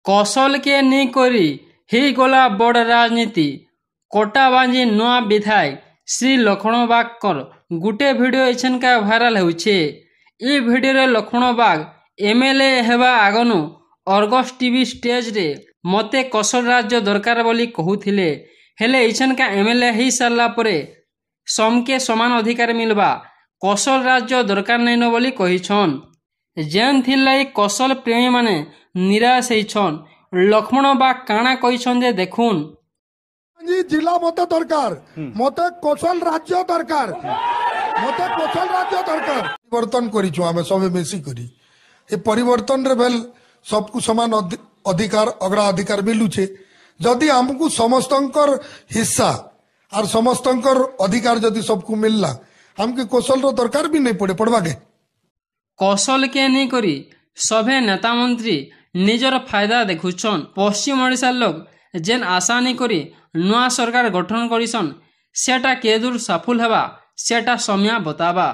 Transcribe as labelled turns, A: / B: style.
A: कौशल के नहीं करी ही गला बड़ राजनीति कोटाबांजी नुआ विधायक श्री लक्ष्मण बाग गुटे भिडियो इछनका भाइराल होउछे। ई भिडियो रे लक्ष्मण बाग एमएलए हेबा आगनु अर्गस टीवी स्टेज रे मते कौशल राज्य दरकार बोली कहूथिले, हेले इछनका एमएलए ही सारला परे समके समान अधिकार मिलबा कौशल राज्य दरकार नहीं न बोली कहिछन। जेन थिलाई कौशल प्रेमी माने निराश होइछन। लक्ष्मण बाग काना कहिछन जे देखुन
B: जिला मते दरकार, मते कौशल राज्य दरकार, मते कौशल राज्य दरकार। परिवर्तन करिछु आमे सबे मिसी करी ए परिवर्तन रे बेल सबकु समान अधिकार अग्रा अधिकार मिलुछे। जदि हमकु समस्तंकर हिस्सा और समस्तंकर अधिकार जदि सबकु मिलला हमके कौशल रो दरकार भी नहीं पड़े पड़वा के।
A: कौशल के नहीं करी सभे नेता मंत्री निजर फायदा देखुछन। पश्चिम ओडिशा लोग जेन आशा नहीं करी नुआ सरकार गठन करिसन सेटा केदूर सफल हेबा सेटा समय बताबा।